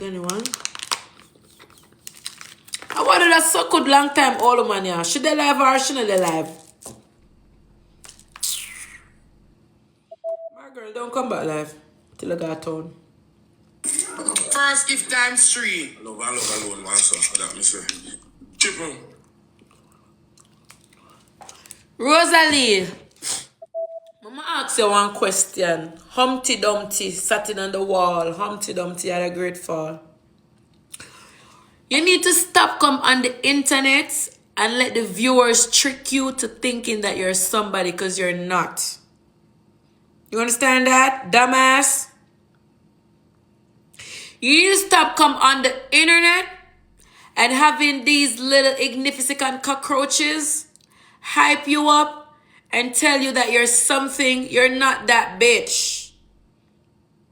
Anyone? I wanted that so good long time, all the man, yeah. She they live or she not they live? My girl, don't come back live till I got town. First if times 3. I love alone, man, so that me say. Triple. Rosealee, Mama ask you one question. Humpty Dumpty sitting on the wall. Humpty Dumpty had a great fall. You need to stop come on the internet and let the viewers trick you to thinking that you're somebody because you're not. You understand that, dumbass? You need to stop come on the internet and having these little insignificant cockroaches hype you up and tell you that you're something. You're not that bitch.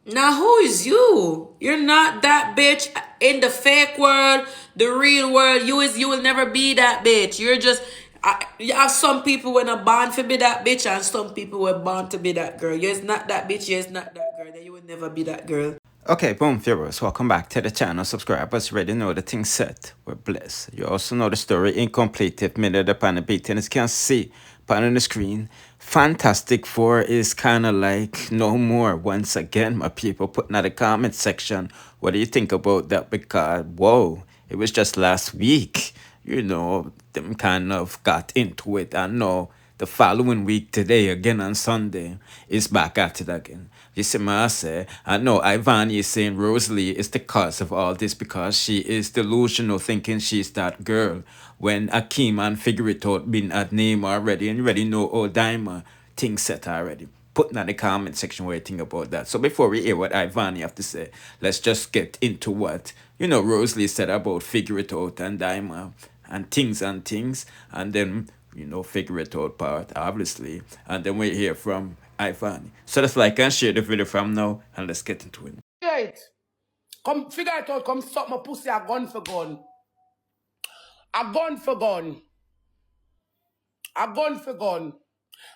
Now, who is you? You're not that bitch in the fake world, the real world. You will never be that bitch. You're just... you have some people when are born to be that bitch and some people were born to be that girl. You're not that bitch. You're not that girl. Then you will never be that girl. Okay, boom, viewers, welcome back to the channel. Subscribers already know the thing set. We're blessed. You also know the story incomplete if minute upon the beat. And as you can see on the screen, Fantastic Four is kind of like no more. Once again, my people, putting in the comment section, what do you think about that? Because, whoa, it was just last week. You know, them kind of got into it. I know the following week, today, again on Sunday, is back at it again. You see what I say? I know Ivany is saying Rosealee is the cause of all this because she is delusional, thinking she's that girl. When Akeem and figure it out, been at name already, and you already know old Dyema thing set already. Put in the comment section what you think about that. So before we hear what Ivany have to say, let's just get into what, you know, Rosealee said about figure it out and Dyema and things, and then, you know, figure it out part, obviously. And then we hear from Ivany. So let's like and share the video from now, and let's get into it. Right. Come figure it out, come suck my pussy a gun for gun. A gun for gun. A gun for gun.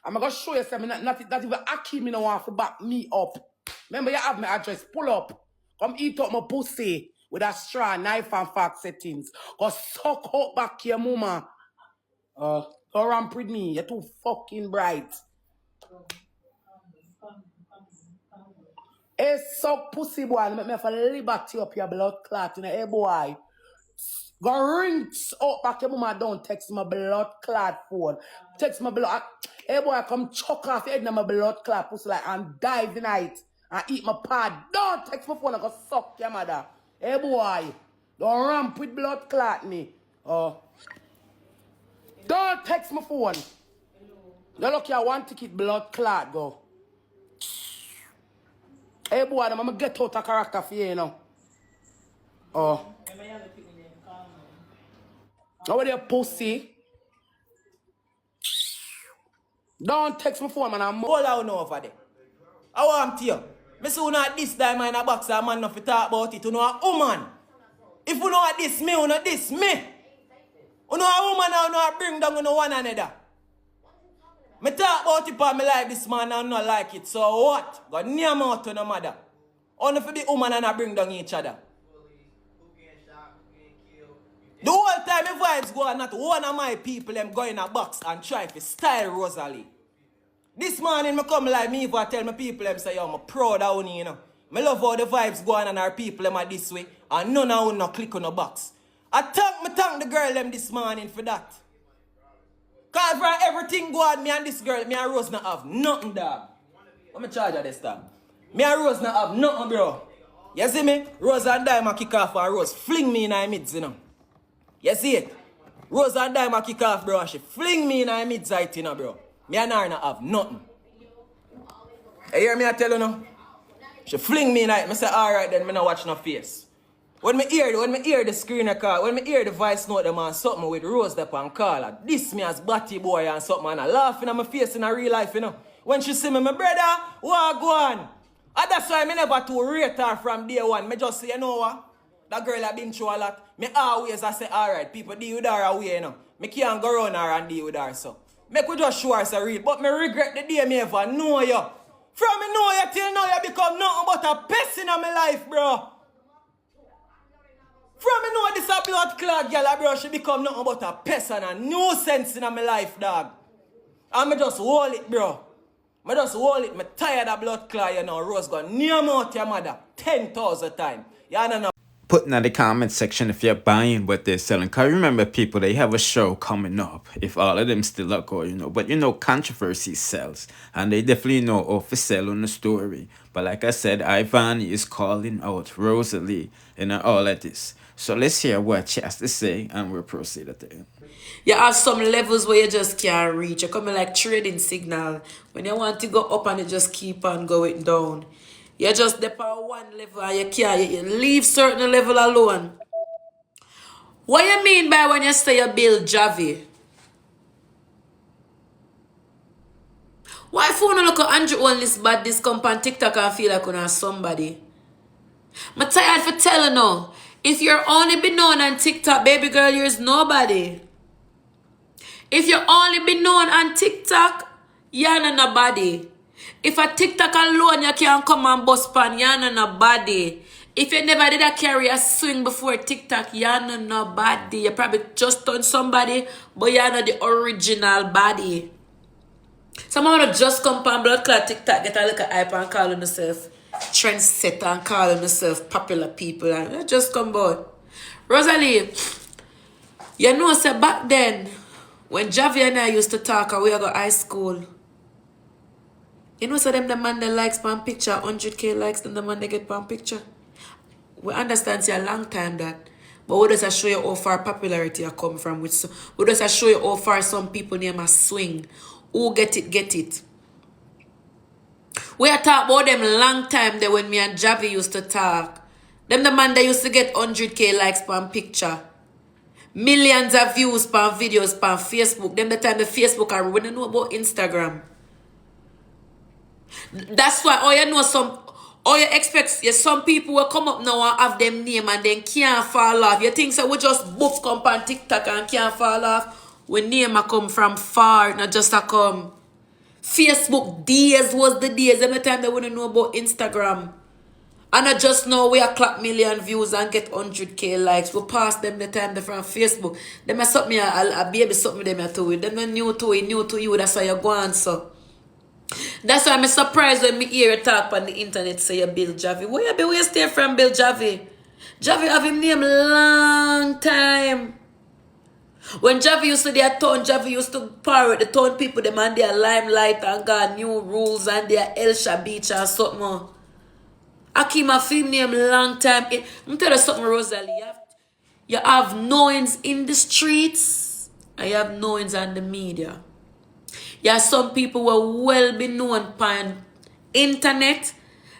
I'm gonna show you something not even Akeem no want to back me up. Remember you have my address, pull up. Come eat up my pussy with a straw, knife and fork settings. Go suck up back your mama. Go ramp with me, you're too fucking bright. Hey, suck pussy boy, make me have a liberty up your blood clot, you know, hey boy. Go rinse up back your mama, don't text my blood clot phone. Text my blood. Hey boy, come chuck off your head in my blood clot pussy like and dive in it and eat my pad. Don't text my phone, I go suck your mother. Hey boy, don't ramp with blood clot me. Don't text my phone. Don't look here, one ticket blood clot go. Hey boy, I'm gonna get out of character for you, you know. Now with your pussy. Don't text my phone, man. I'm all out now over there. I want to you. Me say you not this time in a box, man not to talk about it. You know a woman. If you know this me, you know this me. You know a woman now, you know bring down you know one another. Me talk about it for me like this man and not like it. So what? Got near mouth to no matter. Only for the woman and I bring down each other. The whole time my vibes go on, not one of my people them go in a box and try to style Rosealee. This morning I come like me if I tell my people them say yo, I'm proud of you, you know. I love how the vibes go on and our people them are this way and none of them no click on the box. I thank the girl them this morning for that. Cause for everything go on, me and this girl, me and Rose not have nothing, dog. What me charge of this time? Me and Rose not have nothing, bro. You see me? Rose and Dyema kick off and Rose fling me in her mids, you know. You see it? Rose and Dyema kick off, bro, and she fling me in her mids, you know, bro. Me and her not have nothing. You hear me I tell you now? She fling me in her, I say, alright then, me not watch no face. When me hear the screen call, when me hear the voice note them and something with Rose up and call her, this me as batty boy and something and I laughing at my face in a real life, you know. When she see me, my brother, what go on? And that's why me never to rate her from day one. Me just say, you know what? That girl have been through a lot. Me always I say, alright, people deal with her away, you know. Me can't go around her and deal with her, so. Make we just show her so real. But me regret the day me ever know you. From me know you till now you become nothing but a pest in my life, bro. that blood clot girl, bro, she become nothing but a pest and a nuisance in my life, dog. And me just hold it, bro. Me just hold it. Me tired of blood clot, you know. Rose gone near out your mother 10,000 times. You know. Put in the comment section if you're buying what they're selling. Cause remember, people, they have a show coming up. If all of them still are going, you know. But you know, controversy sells. And they definitely know how to sell on the story. But like I said, Ivany is calling out Rosealee and all of this. So let's hear what she has to say and we'll proceed at the end. You have some levels where you just can't reach. You're coming like trading signal. When you want to go up and you just keep on going down. You just dip on one level and you can't. You leave certain level alone. What you mean by when you say you build Javi? Why if you look at Andrew on this bad this come on TikTok and feel like you know somebody? I'm tired for telling you. If you're only be known on TikTok, baby girl, you're nobody. If you only be known on TikTok, you're not nobody. If a TikTok alone, you can't come and bust pan, you're not nobody. If you never did a carry a swing before TikTok, you're not nobody. You probably just done somebody, but you're not the original body. Someone would just come on blood clot TikTok, get a little hype and calling themselves trendsetter and calling themselves popular people. And just come board. Rosealee, you know, say back then, when Javi and I used to talk and we go high school, you know, so them the man that likes pan picture, 100K likes, then the man they get pan picture. We understand it's a long time that, but we just show you how far popularity I come from. We just show you how far some people name a swing. Who get it. We are talk about them long time there when me and Javi used to talk. Them the man that used to get 100K likes pan picture. Millions of views per videos per Facebook. Them the time the Facebook are we don't know about Instagram. That's why all you know all you expect some people will come up now and have them name and then can't fall off. You think so we just book come on TikTok and can't fall off? When name a come from far, not just a come. Facebook days was the days. Every time they wouldn't know about Instagram. And I just know we are clock million views and get 100K likes. We pass them the time they from Facebook. Them are something a baby something them to it. Them not new to it, new to you. That's why you go on so. That's why I'm surprised when me hear you talk on the internet say you Bill Javi. Where you stay from Bill Javi? Javi have him name long time. When Javi used to their town, Javi used to pirate the town people, them and their limelight and got new rules and their Elsha Beach and something more. I keep my film name long time. I'm tell you something, Rosealee. You have knowings in the streets and you have knowings on the media. You have some people who are well be known on internet,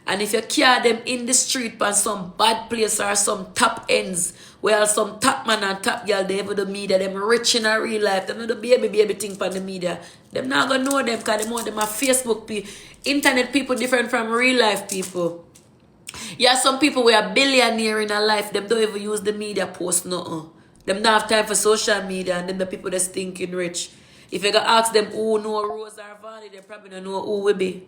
and if you carry them in the street on some bad place or some top ends, where some top man and top girl, they have the media, them rich in a real life, them know the baby thing on the media. Them not gonna know them because them are Facebook people. Internet people different from real life people. Yeah, some people who are billionaire in a life, them don't even use the media post nothing. Them don't have time for social media, and then the people that's thinking rich. If you go ask them who know Rose or Valley, they probably don't know who will be.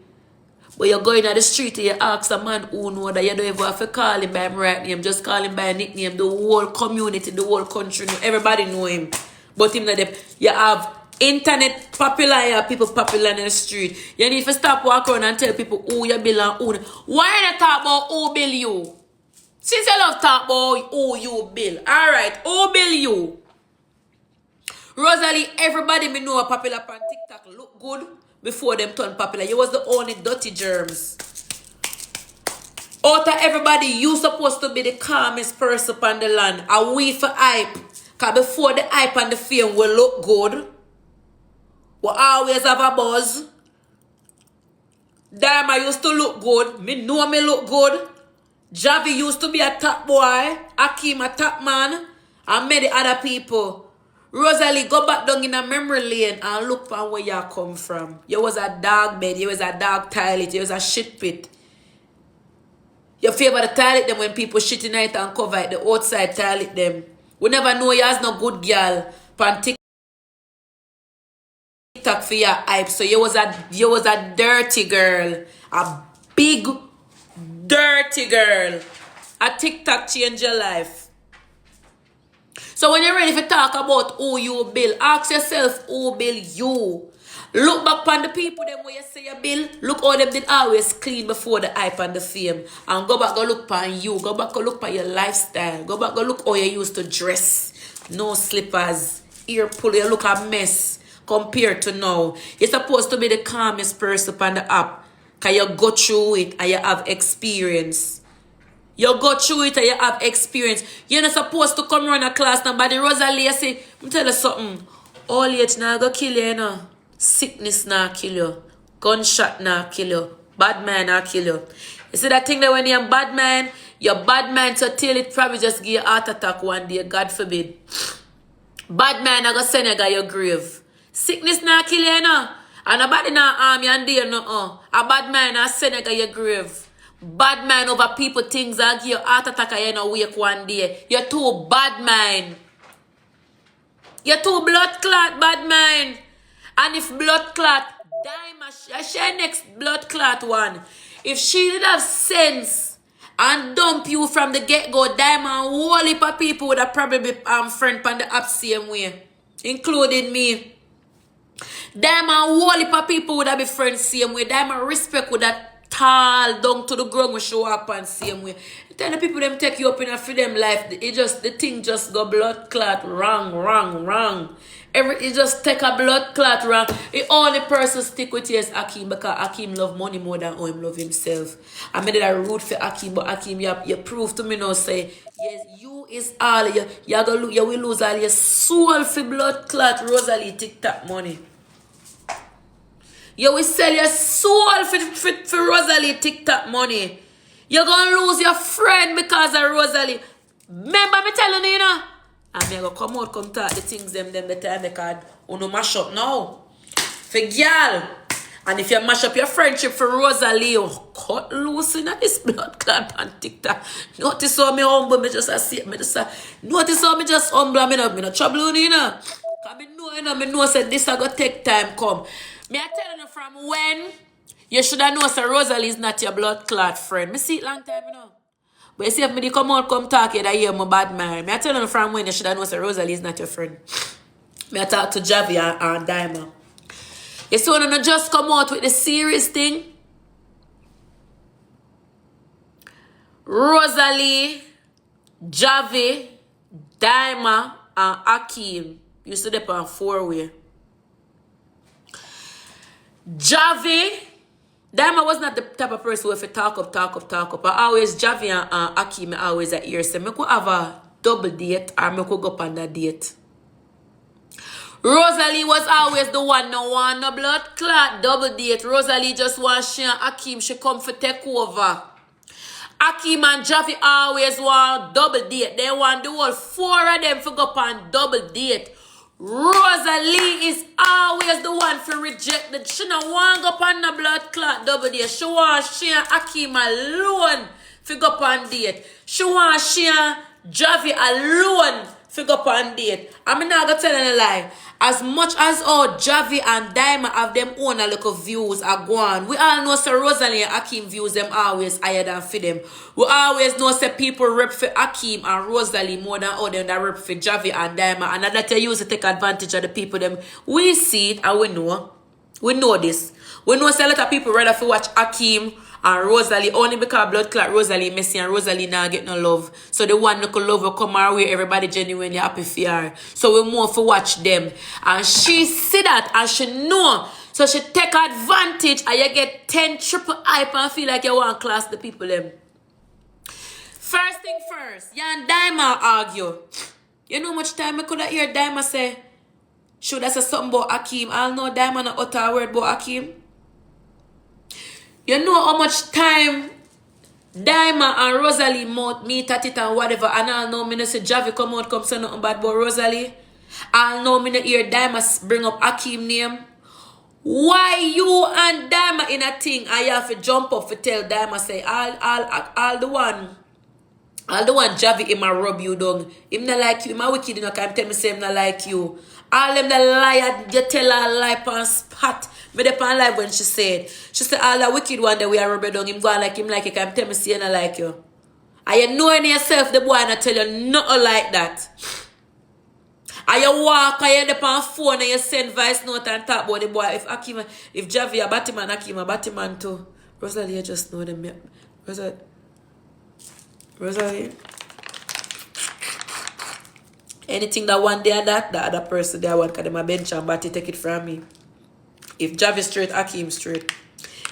But you're going on the street and you ask a man who know that you don't even have to call him by his right name, just call him by a nickname. The whole community, the whole country, everybody know him. But him not them. You have internet popular, people popular in the street. You need to stop walking around and tell people who you bill and who. Why you talk about who bill you? Since you love talk about who you bill. Alright, who bill you? Rosealee, everybody me know a popular on TikTok look good before them turn popular. You was the only dirty germs. Out of everybody, you supposed to be the calmest person on the land. A we for hype. Because before the hype and the fame will look good, we always have a buzz. Dyema used to look good. Me know me look good. Javi used to be a top boy. Akeem a top man. And many other people. Rosealee, go back down in a memory lane and look from where you come from. You was a dog bed, you was a dog toilet, you was a shit pit. You favor the toilet them when people shit in it and cover it, the outside toilet them. We never know you as no good girl on TikTok for your hype. So you was a dirty girl. A big dirty girl. A TikTok changed your life. So when you're ready to talk about who you build, ask yourself who build you. Look back on the people them where you say you build. Look how them did always clean before the hype and the fame. And go back go look on you. Go back go look on your lifestyle. Go back go look how you used to dress. No slippers. Ear pull. You look a mess compared to now. You're supposed to be the calmest person on the app. Because you go through it and you have experience. You go through it and you have experience. You're not supposed to come run a class now. But the Rosealee say, I'm tell you something. All age now go kill you, know. Sickness now kill you. Gunshot now kill you. Bad man now kill you. You see that thing that when you're a bad man so till it probably just give you a heart attack one day. God forbid. Bad man I go send you to your grave. Sickness now kill you, know. And nobody now harm you and there no. A bad man I send you to your grave. Bad man over people things and give you heart attack and you know wake one day. You're too bad man. You're too blood clot bad man. And if blood clot, Dyema, she next blood clot one. If she did have sense and dump you from the get-go, Dyema and whole heap of people would have probably be friend on the app same way. Including me. Dyema and whole heap of people would have be friends same way. Dyema respect would have tall down to the ground we show up and same way. Tell the people them take you up in a freedom life. The thing just go blood clot wrong. It just take a blood clot wrong. The only person stick with you is Akeem because Akeem love money more than how him love himself. I made it a root for Akeem, but Akeem, you prove to me now say, yes, you is all you will lose all your soul for blood clot Rosealee Tik Tok money. You will sell your soul for Rosealee Tik Tok money. You're gonna lose your friend because of Rosealee. Remember me telling you, know? And me go come out, come talk the things them the time because you no mash up now. For girl. And if you mash up your friendship for Rosealee, you cut loose in this blood clot on Tik Tok. Notice how me humble, notice how me just humble, me no trouble you know. Because me know say this a go take time come. Me I telling you from when you should have known that Rosealee is not your blood clot friend. Me see it long time, you know. But you see if me come out, come talk, you hear my bad man. Me I tell you from when you should have known that Rosealee is not your friend. Me I talk to Javi and Dyema. You see when you just come out with the serious thing. Rosealee, Javi, Dyema, and Akeem used to dip on 4-way. Javi, Dyema was not the type of person who if you talk up. But always Javi and Akeem always at ear say, me could have a double date or me could go up on that date. Rosealee was always the one no want no blood clot double date. Rosealee just want she and Akeem she come for take over. Akeem and Javi always want double date. They want the whole 4 of them to go up on double date. Rosealee is always the one for reject the. She don't want to go up on the blood clot double date. She want she and Akeem alone to go up on date. She want she and Javi alone to go up on date. I'm not going to tell you a lie. As much as Javi and Dyema have them own a little views are gone. We all know Sir Rosealee and Akeem views them always higher than for them. We always know say people rep for Akeem and Rosealee more than all them that rep for Javi and Dyema. And that they use to take advantage of the people them. We see it and we know. We know this. We know say a lot of people rather for watch Akeem and Rosealee only because blood clot Rosealee messy and Rosealee now get no love. So the one local love will come our way, everybody genuinely happy for her. So we more for watch them. And she see that and she know. So she take advantage and you get 10 triple hype and feel like you want to class the people them. First thing first, you and Dyema argue. You know how much time I could have hear Dyema say, should I say something about Akeem? I'll know Dyema not utter a word about Akeem. You know how much time Dyema and Rosealee meet at it and whatever. And I'll know me not say Javi come out, come say nothing bad about Rosealee. I'll know me not hear Dyema bring up Akeem name. Why you and Dyema in a thing and you have to jump up to tell Dyema say all the one Javi him a rub you down. Him not like you, him a wicked enough can tell me say him not like you. All them the liar, you tell her lie on spot. Me dey pan live when she said all the wicked one that we are rubbing down him go like him like you can tell me say him not like you. And you know in yourself the boy not tell you nothing like that. And you walk and you're on phone and you send voice note and talk about the boy. If Javi a Batman, Akim a Batman too. Rosealee, you just know them. Rosealee. Anything that one day that the other person they want, because them a bench and Batty take it from me. If Javi straight, Akim straight.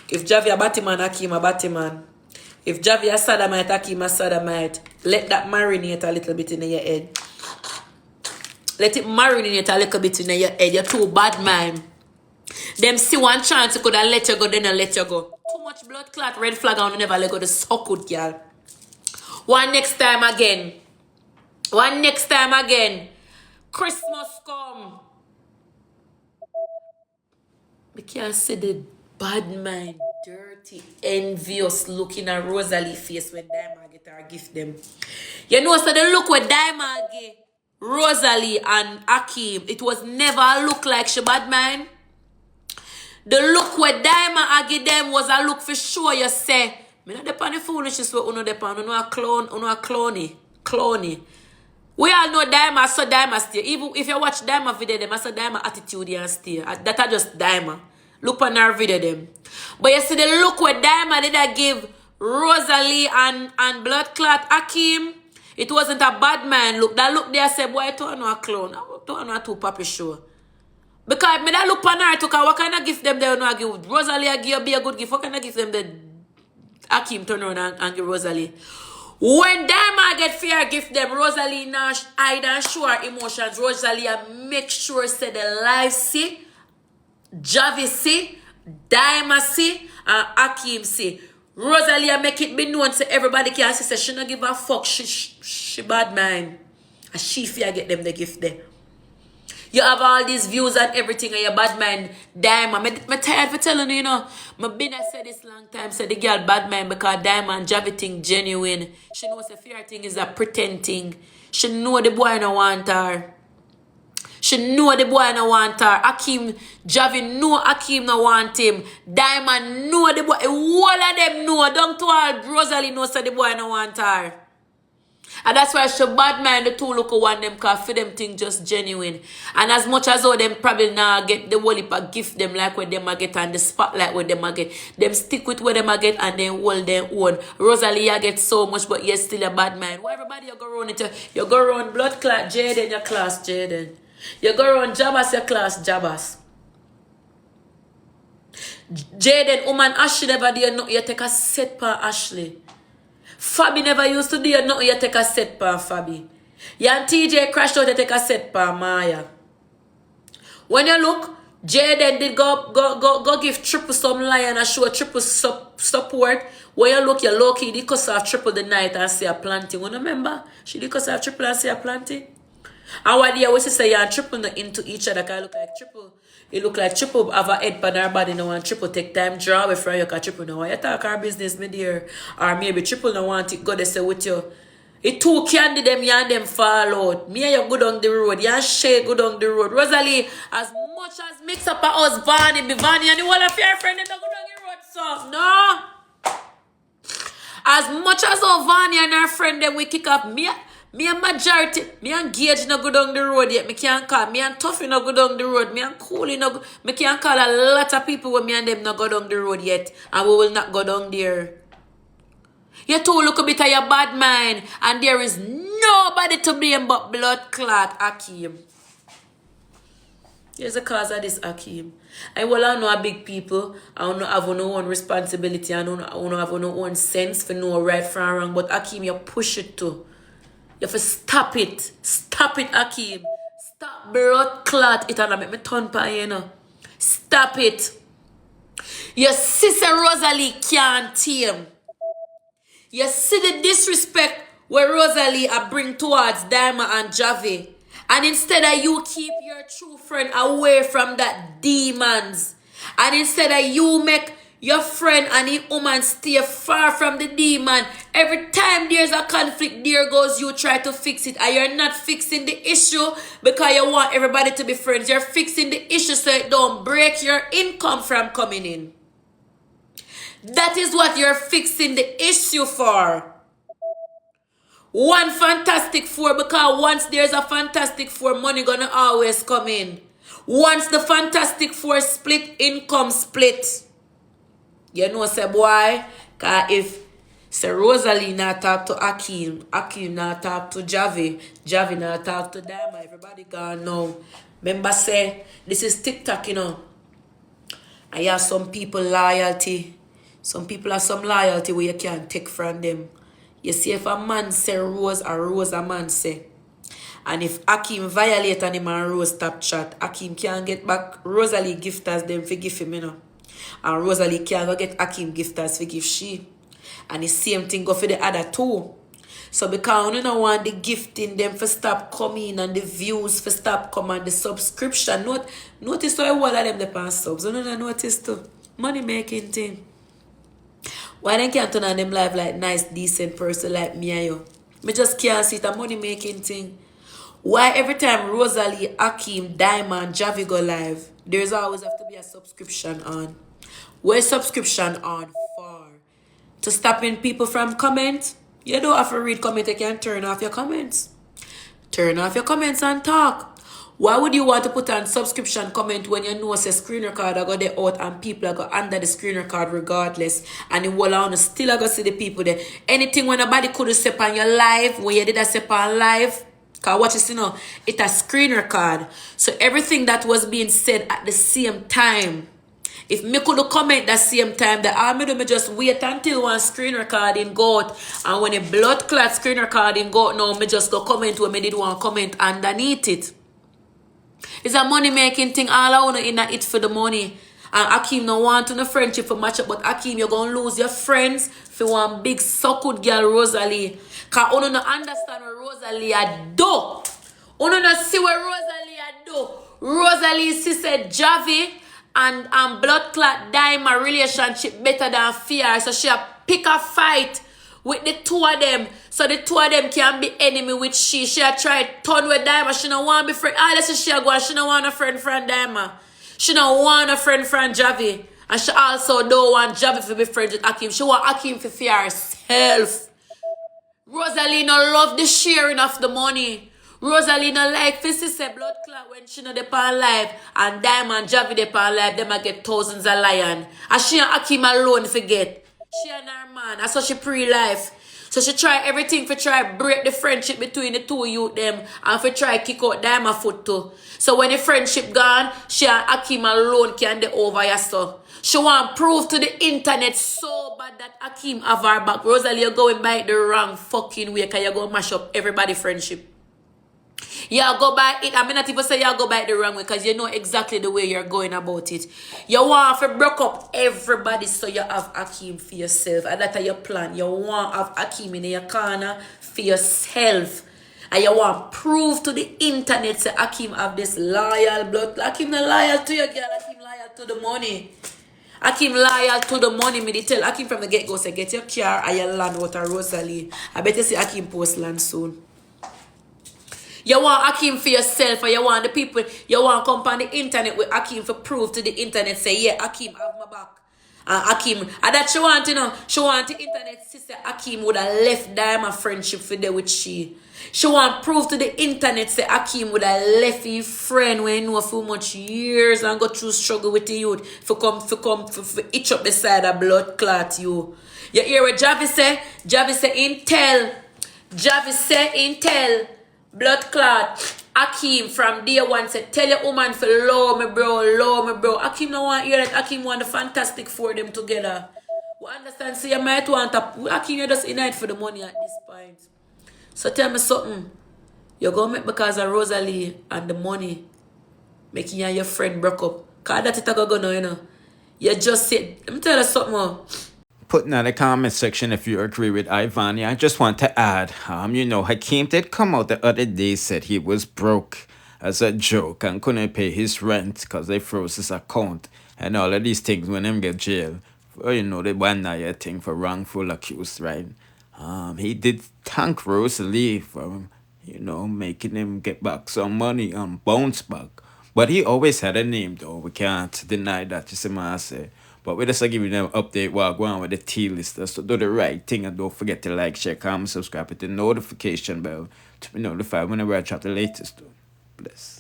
If Javi a Batman, Akim a Batman. If Javi a Sodomite, Akim a Sodomite. Let that marinate a little bit in your head. Let it marinate a little bit in your head. You're too bad, man. Them see one chance you could have let you go, then I let you go. Too much blood clot, red flag, and never let go. The so good, girl. One next time again. Christmas come. We can't see the bad mind, dirty, envious looking at Rosealee face when Dyema get her gift them. You know, so the look with Dyema get Rosealee and Akim, it was never a look like she bad mind. The look where Dyema give them was a look for sure. You say, me not depend on the foolishness where uno depend. Uno a clowny. We all know Dyema, so Dyema stay. Even if you watch Dyema video, them I saw Dyema attitude and stay. That are just Dyema. Look on our video them. But you see the look where Dyema did I give Rosealee and blood clot Akim. It wasn't a bad man look. That look there said, boy, I don't know a clown. I don't know a two papi show. Because me that look on her, what kind of gift them they don't give? Rosealee I give be a good gift. What kind of gift them the Akim turn around and give Rosealee? When Dyema get fear gift them, Rosealee now hide and show her emotions. Rosealee make sure say the life see, Javi see, Dyema see, and Akim see. Rosealee make it be known so everybody can see say she not give a fuck. She bad mind. And she fear get them the gift there. You have all these views and everything and your bad mind, Dyema. I'm tired for telling you, you know. I been said this long time, said the girl bad mind because Dyema and Javi thing genuine. She knows the fear thing is a pretend thing. She know the boy no want her. Akim, Javi know Akim no want him. Dyema know the boy. All of them know. Don't to all Rosealee know say the boy no want her. And that's why she bad mind the two look one them cause for them thing just genuine. And as much as all them probably now get the whole heap of gift them like what them a get and the spotlight what them a get. Them stick with what them a get and then hold them own. Rosealee a get so much but you're still a bad mind. Why everybody you go around it? You go around blood clot Jaden your class Jaden. You go around Jabas your class Jabas. Jaden woman Ashley never did nothing. You take a set per Ashley. Fabi never used to do nothing. You take a set per Fabi. You and TJ crashed out. You take a set per Maya. When you look, Jaden did go give triple some lion and show triple support. When you look, you low key did cuss off triple the night and say a planting. You remember? She did cuss off triple and say a planting. And what they always say, you and triple into each other. Cause look like triple. It look like triple have a head pan her body now and triple take time draw away from you cause triple now. You talk our business, me dear. Or maybe triple now want it go they say with you. It too candy them, you and them fall out. Me and you go down the road. You and Shay go down the road. Rosealee, as much as mix up a us, Vani, and the whole of your friend, they don't go down the road, so. No. As much as our Vani and her friend, them we kick up, me and majority, me and Gage no go down the road yet. Me can't call. Me and Tuffy no go down the road. Me and Cooley no go. Me can't call a lot of people when me and them no go down the road yet. And we will not go down there. You two look a bit of your bad mind. And there is nobody to blame but blood clot Akim. Here's the cause of this Akim. I will know a big people. I don't have no own responsibility. I don't have no own sense for no right from wrong. But Akim, you push it too. You have to stop it. Stop it, Akim. Stop blood clot. It and make me turn pa you know. Stop it. Your sister Rosealee can't tame. You see the disrespect where Rosealee bring towards Dyema and Javi. And instead of you keep your true friend away from that demons. And instead of you make your friend and the woman stay far from the demon. Every time there's a conflict, there goes you try to fix it. And you're not fixing the issue because you want everybody to be friends. You're fixing the issue so it don't break your income from coming in. That is what you're fixing the issue for. One Fantastic Four, because once there's a Fantastic Four, money gonna always come in. Once the Fantastic Four split, income split. You know, say boy, cause if say Rosealee not talk to Akeem not talk to Javi not talk to Dyema, everybody gonna know. Remember say, this is Tik Tok, you know. And you have some people loyalty. Some people have some loyalty where you can't take from them. You see, if a man say Rose, a Rose a man say. And if Akeem violate and him and Rose stop chat, Akeem can't get back Rosealee gifters them for give him, you know. And Rosealee can't go get Akeem gifters for give she. And the same thing go for the other two. So because you don't want the gifting them for stop coming and the views for stop coming and the subscription. Notice how all of them depend subs. You don't notice too. Money making thing. Why they can't turn on them live like nice, decent person like me and you? Me just can't see it a money making thing. Why every time Rosealee, Akeem, Dyema, and Javi go live, there's always have to be a subscription on. Where's subscription on for? To stopping people from comment? You don't have to read comment, you can turn off your comments. Turn off your comments and talk. Why would you want to put on subscription comment when you know say screen record are go there out and people are go under the screen record regardless, and the whole on still are go see the people there. Anything when nobody could say on your live, when you did a say on live, cause watch this, you know, it's a screen record. So everything that was being said at the same time, if me could comment that same time, that I me do me just wait until one screen recording go out, and when a blood clot screen recording go out, now me just go comment when me did one comment underneath it. It's a money making thing. All I want to in it for the money. And Akeem no want to no friendship for match up, but Akeem you're gonna lose your friends for one big suckud girl Rosealee. Cause you don't understand what Rosealee a do. You don't see what Rosealee a do. Rosealee sister Javi and blood clot Dyema relationship better than fear. So she pick a fight with the two of them. So the two of them can be enemy with she. She a try turn with Dyema. She don't want to be friend. Let's say she a go. She don't want a friend from Dyema. She don't want a friend from Javi. And she also don't want Javi to be friends with Akeem. She want Akeem to fear herself. Rosealee no love the sharing of the money. Rosealee no like to say blood clot when she no dey on live. And Dyema and Javi dey on live. Them a get thousands of lion. And she and Akeem alone forget. She and her man. That's what she pre-life. So she try everything for try break the friendship between the two youth them and for try kick out Dyema foot too. So when the friendship gone, she and Akeem alone can dey over your stuff. She want proof to the internet so bad that Akeem have her back. Rosealee, you're going by the wrong fucking way because you're going to mash up everybody's friendship. You go by it. I mean, not even say you go by it the wrong way because you know exactly the way you're going about it. You want to break up everybody so you have Akeem for yourself. And that's your plan. You want to have Akeem in your corner for yourself. And you want proof to the internet say Akeem have this loyal blood. Akeem not loyal to your girl. Akeem loyal to the money. Akeem loyal to the money. Me they tell Akeem from the get-go say get your car and your land out of Rosealee. I bet you see Akeem post land soon. You want Akeem for yourself, or you want the people, you want to come on the internet with Akeem for proof to the internet, say, yeah, Akeem have my back. And Akeem, and that she want, you know, she want the internet sister Akeem would have left Dyema friendship for there with she. She want proof to the internet, say Akeem would have left his friend when he know for much years and go through struggle with the youth for itch up the side of blood clot you. You hear what Javi say? Javi say intel. Javi say intel. Blood clot, Akeem from day one said, tell your woman for low me bro. Akeem no want hear that. Akeem want the Fantastic Four them together. We understand, so you might want to, Akeem you just in it for the money at this point. So tell me something. You're going to make because of Rosealee and the money making you and your friend broke up. Because that's it I go now, you know. You just said, let me tell you something more. Put in the comment section if you agree with Ivany. I just want to add, you know, Hakeem did come out the other day, said he was broke as a joke and couldn't pay his rent because they froze his account and all of these things when him get jail. Well, you know, they one night thing for wrongful accused, right? He did thank Rosealee for, you know, making him get back some money and bounce back. But he always had a name, though. We can't deny that, you see what I say. But we're just giving them update while going with the T-list. So do the right thing and don't forget to like, share, comment, subscribe, hit the notification bell to be notified whenever I drop the latest. Bless.